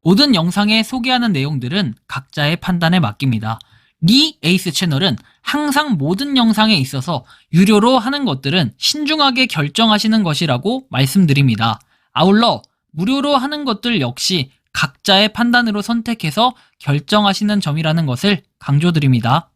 모든 영상에 소개하는 내용들은 각자의 판단에 맡깁니다. 리 에이스 채널은 항상 모든 영상에 있어서 유료로 하는 것들은 신중하게 결정하시는 것이라고 말씀드립니다. 아울러 무료로 하는 것들 역시 각자의 판단으로 선택해서 결정하시는 점이라는 것을 강조드립니다.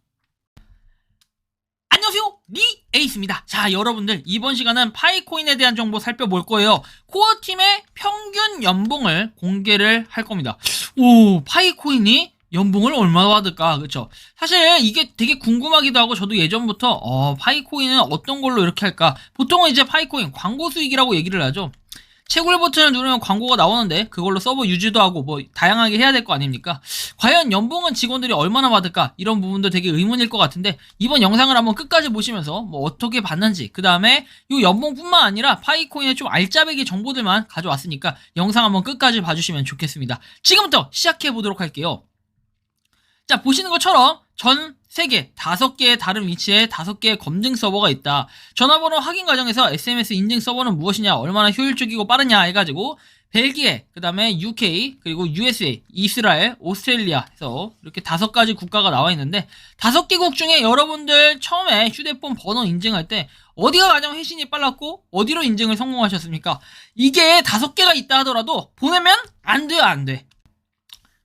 안녕하세요, 리 에이스입니다. 자, 여러분들 이번 시간은 파이코인에 대한 정보 살펴볼 거예요. 코어팀의 평균 연봉을 공개를 할 겁니다. 오, 파이코인이 연봉을 얼마 받을까? 그쵸? 사실 이게 되게 궁금하기도 하고, 저도 예전부터 파이코인은 어떤 걸로 이렇게 할까? 보통은 이제 파이코인 광고 수익이라고 얘기를 하죠. 채굴 버튼을 누르면 광고가 나오는데 그걸로 서버 유지도 하고 뭐 다양하게 해야 될 거 아닙니까? 과연 연봉은 직원들이 얼마나 받을까? 이런 부분도 되게 의문일 것 같은데, 이번 영상을 한번 끝까지 보시면서 뭐 어떻게 받는지, 그 다음에 이 연봉뿐만 아니라 파이코인의 좀 알짜배기 정보들만 가져왔으니까 영상 한번 끝까지 봐주시면 좋겠습니다. 지금부터 시작해 보도록 할게요. 자, 보시는 것처럼 전 세계 5개의 다른 위치에 5개의 검증 서버가 있다. 전화번호 확인 과정에서 SMS 인증 서버는 무엇이냐, 얼마나 효율적이고 빠르냐 해가지고 벨기에, 그 다음에 UK, 그리고 USA, 이스라엘, 오스트레일리아 해서 이렇게 5가지 국가가 나와 있는데, 5개국 중에 여러분들 처음에 휴대폰 번호 인증할 때 어디가 가장 회신이 빨랐고 어디로 인증을 성공하셨습니까? 이게 5개가 있다 하더라도 보내면 안 돼요, 안 돼.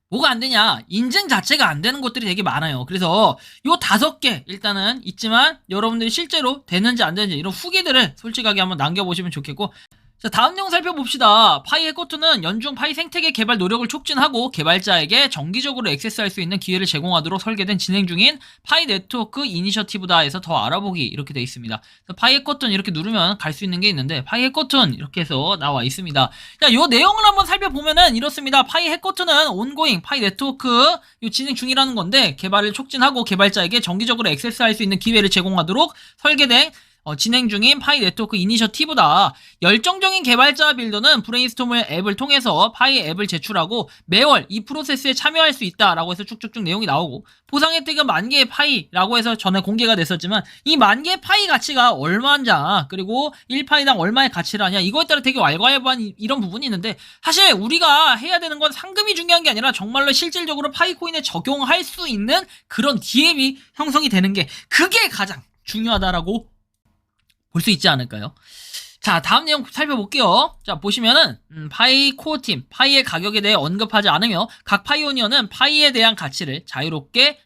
뭐가 안 되냐? 인증 자체가 안 되는 것들이 되게 많아요. 그래서 요 5개 일단은 있지만, 여러분들이 실제로 되는지 안 되는지 이런 후기들을 솔직하게 한번 남겨보시면 좋겠고, 자, 다음 내용 살펴봅시다. 파이 해커2는 연중 파이 생태계 개발 노력을 촉진하고 개발자에게 정기적으로 액세스할 수 있는 기회를 제공하도록 설계된 진행 중인 파이 네트워크 이니셔티브다 해서 더 알아보기 이렇게 되어 있습니다. 파이 해커2 이렇게 누르면 갈 수 있는 게 있는데, 파이 해커2 이렇게 해서 나와 있습니다. 자, 요 내용을 한번 살펴보면은 이렇습니다. 파이 해커2는 온고잉 파이 네트워크 요 진행 중이라는 건데, 개발을 촉진하고 개발자에게 정기적으로 액세스할 수 있는 기회를 제공하도록 설계된 진행 중인 파이 네트워크 이니셔티브다. 열정적인 개발자 빌더는 브레인스토머 앱을 통해서 파이 앱을 제출하고 매월 이 프로세스에 참여할 수 있다라고 해서 쭉쭉쭉 내용이 나오고, 보상 혜택은 10,000개의 파이라고 해서 전에 공개가 됐었지만, 이 10,000개의 파이 가치가 얼마냐, 그리고 1파이당 얼마의 가치를 하냐, 이거에 따라 되게 왈가왈부한 이런 부분이 있는데, 사실 우리가 해야 되는 건 상금이 중요한 게 아니라 정말로 실질적으로 파이코인에 적용할 수 있는 그런 DApp이 형성이 되는 게, 그게 가장 중요하다라고 볼 수 있지 않을까요? 자, 다음 내용 살펴볼게요. 자, 보시면은 파이 코어팀, 파이의 가격에 대해 언급하지 않으며 각 파이오니어는 파이에 대한 가치를 자유롭게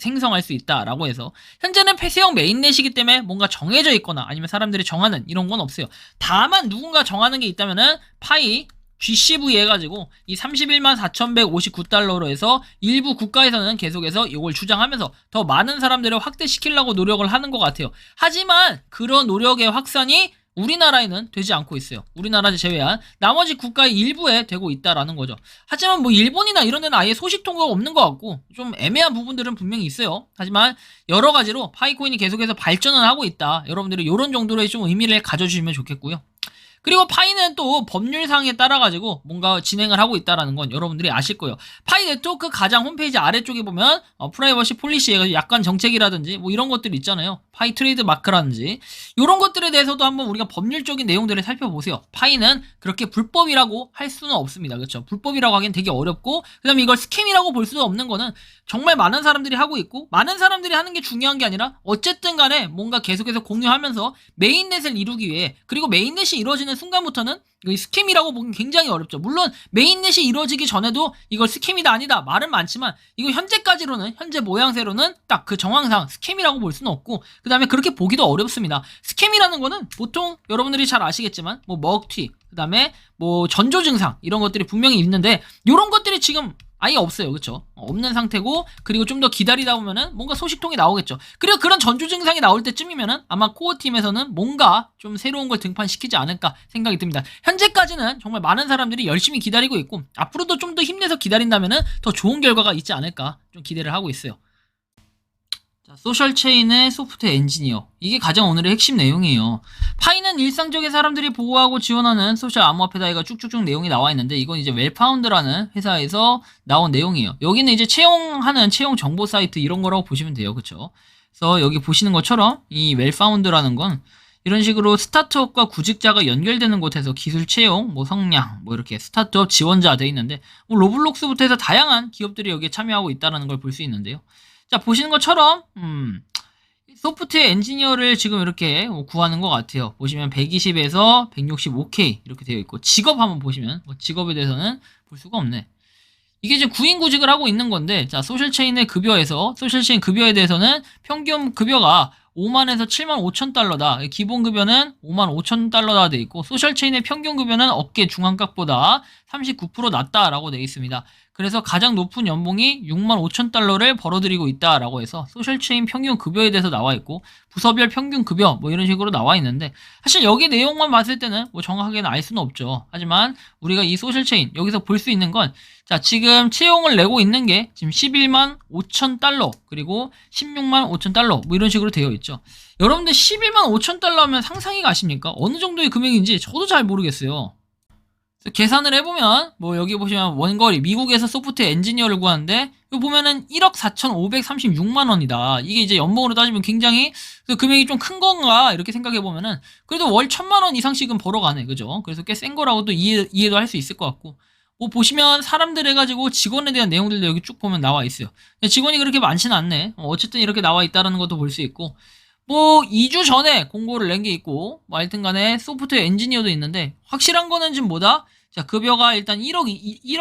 생성할 수 있다라고 해서, 현재는 폐쇄형 메인넷이기 때문에 뭔가 정해져 있거나 아니면 사람들이 정하는 이런 건 없어요. 다만 누군가 정하는 게 있다면은 파이 GCV 해가지고 이 314,159달러로 해서 일부 국가에서는 계속해서 이걸 주장하면서 더 많은 사람들을 확대시키려고 노력을 하는 것 같아요. 하지만 그런 노력의 확산이 우리나라에는 되지 않고 있어요. 우리나라 제외한 나머지 국가의 일부에 되고 있다라는 거죠. 하지만 뭐 일본이나 이런 데는 아예 소식 통보가 없는 것 같고 좀 애매한 부분들은 분명히 있어요. 하지만 여러 가지로 파이코인이 계속해서 발전을 하고 있다. 여러분들이 이런 정도로의 좀 의미를 가져주시면 좋겠고요. 그리고 파이는 또 법률상에 따라가지고 뭔가 진행을 하고 있다는 건 여러분들이 아실 거예요. 파이 네트워크 가장 홈페이지 아래쪽에 보면 프라이버시 폴리시에 약관 정책이라든지 뭐 이런 것들이 있잖아요. 파이 트레이드 마크라든지 이런 것들에 대해서도 한번 우리가 법률적인 내용들을 살펴보세요. 파이는 그렇게 불법이라고 할 수는 없습니다. 그렇죠? 불법이라고 하기엔 되게 어렵고, 그 다음에 이걸 스캠이라고 볼 수도 없는 거는 정말 많은 사람들이 하고 있고, 많은 사람들이 하는 게 중요한 게 아니라 어쨌든 간에 뭔가 계속해서 공유하면서 메인넷을 이루기 위해, 그리고 메인넷이 이루어지는 순간부터는 이 스캠이라고 보기 굉장히 어렵죠. 물론 메인넷이 이루어지기 전에도 이걸 스캠이다 아니다 말은 많지만, 이거 현재까지로는, 현재 모양새로는 딱 그 정황상 스캠이라고 볼 수는 없고, 그 다음에 그렇게 보기도 어렵습니다. 스캠이라는 거는 보통 여러분들이 잘 아시겠지만 뭐 먹튀, 그 다음에 뭐 전조 증상 이런 것들이 분명히 있는데, 이런 것들이 지금 아예 없어요. 그쵸? 없는 상태고, 그리고 좀 더 기다리다 보면은 뭔가 소식통이 나오겠죠. 그리고 그런 전조 증상이 나올 때쯤이면은 아마 코어팀에서는 뭔가 좀 새로운 걸 등판시키지 않을까 생각이 듭니다. 현재까지는 정말 많은 사람들이 열심히 기다리고 있고, 앞으로도 좀 더 힘내서 기다린다면은 더 좋은 결과가 있지 않을까 좀 기대를 하고 있어요. 자, 소셜 체인의 소프트 엔지니어, 이게 가장 오늘의 핵심 내용이에요. 파이는 일상적인 사람들이 보호하고 지원하는 소셜 암호화폐다. 이가 쭉쭉쭉 내용이 나와 있는데, 이건 이제 웰파운드라는 회사에서 나온 내용이에요. 여기는 이제 채용하는 채용 정보 사이트 이런 거라고 보시면 돼요. 그쵸? 그래서 여기 보시는 것처럼 이 웰파운드라는 건 이런 식으로 스타트업과 구직자가 연결되는 곳에서 기술 채용, 뭐 성량, 뭐 이렇게 스타트업 지원자 돼 있는데 뭐 로블록스부터 해서 다양한 기업들이 여기에 참여하고 있다는 걸 볼 수 있는데요. 자, 보시는 것처럼 소프트웨어 엔지니어를 지금 이렇게 구하는 것 같아요. 보시면 120에서 165K 이렇게 되어 있고 직업 한번 보시면 뭐 직업에 대해서는 볼 수가 없네. 이게 지금 구인구직을 하고 있는 건데, 자, 소셜체인의 급여에서, 소셜체인 급여에 대해서는 평균 급여가 5만에서 7만 5천 달러다. 기본 급여는 5만 5천 달러다 돼 있고, 소셜체인의 평균 급여는 업계 중앙값보다 39% 낮다라고 돼 있습니다. 그래서 가장 높은 연봉이 6만 5천 달러를 벌어들이고 있다라고 해서 소셜체인 평균 급여에 대해서 나와 있고, 부서별 평균 급여 뭐 이런 식으로 나와 있는데, 사실 여기 내용만 봤을 때는 뭐 정확하게는 알 수는 없죠. 하지만 우리가 이 소셜체인 여기서 볼 수 있는 건, 자, 지금 채용을 내고 있는 게 지금 11만 5천 달러 그리고 16만 5천 달러 뭐 이런 식으로 되어 있죠. 여러분들 11만 5천 달러 하면 상상이 가십니까? 어느 정도의 금액인지 저도 잘 모르겠어요. 계산을 해보면 뭐 여기 보시면 원거리 미국에서 소프트웨어 엔지니어를 구하는데 이거 보면은 1억 4,536만 원이다. 이게 이제 연봉으로 따지면 굉장히 그 금액이 좀 큰 건가 이렇게 생각해보면은 그래도 월 1,000만 원 이상씩은 벌어가네, 그죠? 그래서 꽤 센 거라고 또 이해도 할 수 있을 것 같고, 뭐 보시면 사람들 해가지고 직원에 대한 내용들도 여기 쭉 보면 나와 있어요. 직원이 그렇게 많지는 않네. 어쨌든 이렇게 나와 있다는 것도 볼 수 있고, 뭐 2주 전에 공고를 낸 게 있고, 뭐 하여튼 간에 소프트웨어 엔지니어도 있는데 확실한 거는 지금 뭐다? 자, 급여가 일단 1억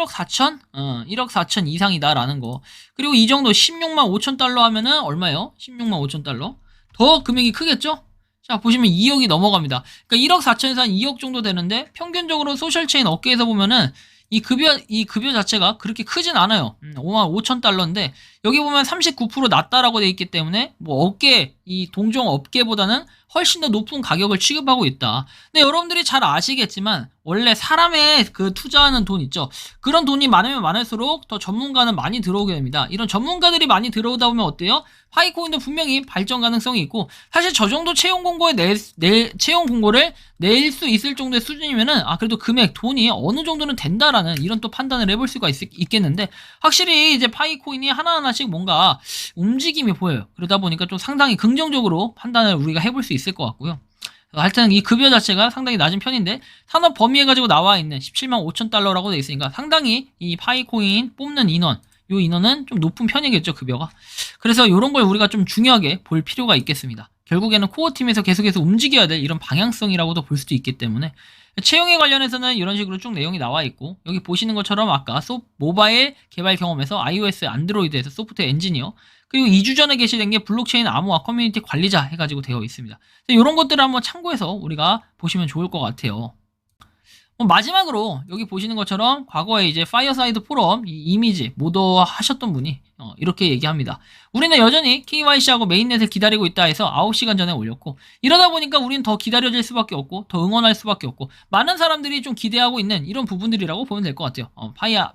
4천? 1억 4천 이상이다라는 거. 그리고 이 정도 16만 5천 달러 하면은 얼마예요? 16만 5천 달러? 더 금액이 크겠죠? 자, 보시면 2억이 넘어갑니다. 그러니까 1억 4천에서 한 2억 정도 되는데 평균적으로 소셜체인 업계에서 보면은 이 급여 자체가 그렇게 크진 않아요. 5만 5천 달러인데 여기 보면 39% 낮다라고 돼 있기 때문에 뭐 업계, 이 동종 업계보다는 훨씬 더 높은 가격을 취급하고 있다. 근데 여러분들이 잘 아시겠지만 원래 사람의 그 투자하는 돈 있죠. 그런 돈이 많으면 많을수록 더 전문가는 많이 들어오게 됩니다. 이런 전문가들이 많이 들어오다 보면 어때요? 파이코인도 분명히 발전 가능성이 있고, 사실 저 정도 채용 공고를 낼 수 있을 정도의 수준이면은 그래도 금액, 돈이 어느 정도는 된다라는 이런 또 판단을 해볼 수가 있겠는데, 확실히 이제 파이코인이 하나하나씩 뭔가 움직임이 보여요. 그러다 보니까 좀 상당히 긍정적으로 판단을 우리가 해볼 수 있을 것 같고요. 하여튼 이 급여 자체가 상당히 낮은 편인데 산업 범위에 가지고 나와 있는 17만 5천 달러라고 돼 있으니까 상당히 이 파이코인 뽑는 인원, 요 인원은 좀 높은 편이겠죠, 급여가. 그래서 이런 걸 우리가 좀 중요하게 볼 필요가 있겠습니다. 결국에는 코어팀에서 계속해서 움직여야 될 이런 방향성이라고도 볼 수도 있기 때문에, 채용에 관련해서는 이런 식으로 쭉 내용이 나와 있고, 여기 보시는 것처럼 아까 모바일 개발 경험에서 iOS, 안드로이드에서 소프트웨어 엔지니어, 그리고 2주 전에 게시된 게 블록체인 암호화 커뮤니티 관리자 해가지고 되어 있습니다. 이런 것들을 한번 참고해서 우리가 보시면 좋을 것 같아요. 마지막으로 여기 보시는 것처럼 과거에 이제 파이어사이드 포럼 이 이미지 모더 하셨던 분이 이렇게 얘기합니다. 우리는 여전히 KYC하고 메인넷을 기다리고 있다 해서 9시간 전에 올렸고, 이러다 보니까 우리는 더 기다려질 수밖에 없고 더 응원할 수밖에 없고 많은 사람들이 좀 기대하고 있는 이런 부분들이라고 보면 될 것 같아요.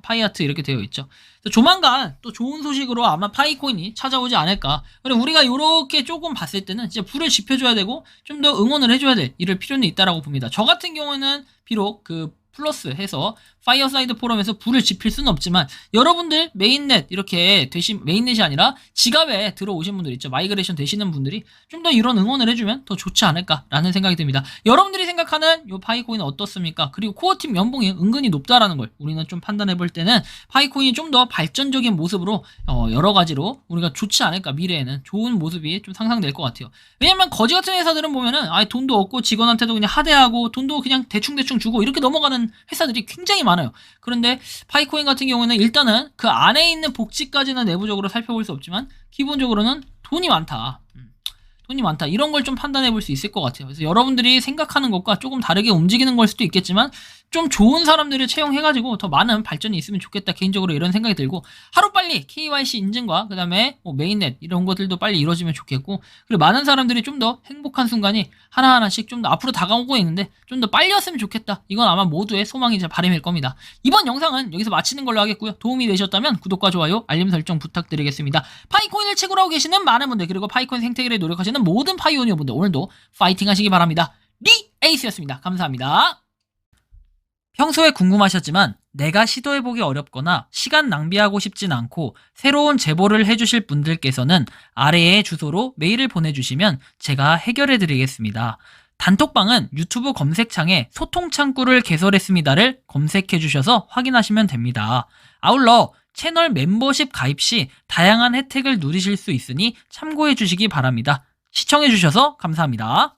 파이아트 이렇게 되어 있죠. 조만간 또 좋은 소식으로 아마 파이코인이 찾아오지 않을까. 그리고 우리가 이렇게 조금 봤을 때는 진짜 불을 지펴줘야 되고 좀 더 응원을 해줘야 될 이럴 필요는 있다라고 봅니다. 저 같은 경우는 비록 그 플러스 해서 파이어사이드 포럼에서 불을 지필 수는 없지만, 여러분들 메인넷 이렇게 메인넷이 아니라 지갑에 들어오신 분들 있죠. 마이그레이션 되시는 분들이 좀 더 이런 응원을 해주면 더 좋지 않을까라는 생각이 듭니다. 여러분들이 생각하는 요 파이코인은 어떻습니까? 그리고 코어팀 연봉이 은근히 높다라는 걸 우리는 좀 판단해 볼 때는 파이코인이 좀 더 발전적인 모습으로 여러 가지로 우리가 좋지 않을까, 미래에는 좋은 모습이 좀 상상될 것 같아요. 왜냐면 거지 같은 회사들은 보면은 돈도 없고 직원한테도 그냥 하대하고 돈도 그냥 대충 주고 이렇게 넘어가는 회사들이 굉장히 많아요. 그런데 파이코인 같은 경우는 일단은 그 안에 있는 복지까지는 내부적으로 살펴볼 수 없지만 기본적으로는 돈이 많다. 이런 걸 좀 판단해 볼 수 있을 것 같아요. 그래서 여러분들이 생각하는 것과 조금 다르게 움직이는 걸 수도 있겠지만 좀 좋은 사람들을 채용해가지고 더 많은 발전이 있으면 좋겠다, 개인적으로 이런 생각이 들고, 하루빨리 KYC 인증과 그 다음에 뭐 메인넷 이런 것들도 빨리 이루어지면 좋겠고, 그리고 많은 사람들이 좀 더 행복한 순간이 하나하나씩 좀 더 앞으로 다가오고 있는데 좀 더 빨리 왔으면 좋겠다. 이건 아마 모두의 소망이자 바람일 겁니다. 이번 영상은 여기서 마치는 걸로 하겠고요. 도움이 되셨다면 구독과 좋아요, 알림 설정 부탁드리겠습니다. 파이코인을 채굴 하고 계시는 많은 분들, 그리고 파이코인 생태계를 노력하시는 모든 파이오니어 분들, 오늘도 파이팅 하시기 바랍니다. 리에이스였습니다. 감사합니다. 평소에 궁금하셨지만 내가 시도해보기 어렵거나 시간 낭비하고 싶진 않고 새로운 제보를 해주실 분들께서는 아래의 주소로 메일을 보내주시면 제가 해결해드리겠습니다. 단톡방은 유튜브 검색창에 소통 창구를 개설했습니다를 검색해 주셔서 확인하시면 됩니다. 아울러 채널 멤버십 가입 시 다양한 혜택을 누리실 수 있으니 참고해 주시기 바랍니다. 시청해 주셔서 감사합니다.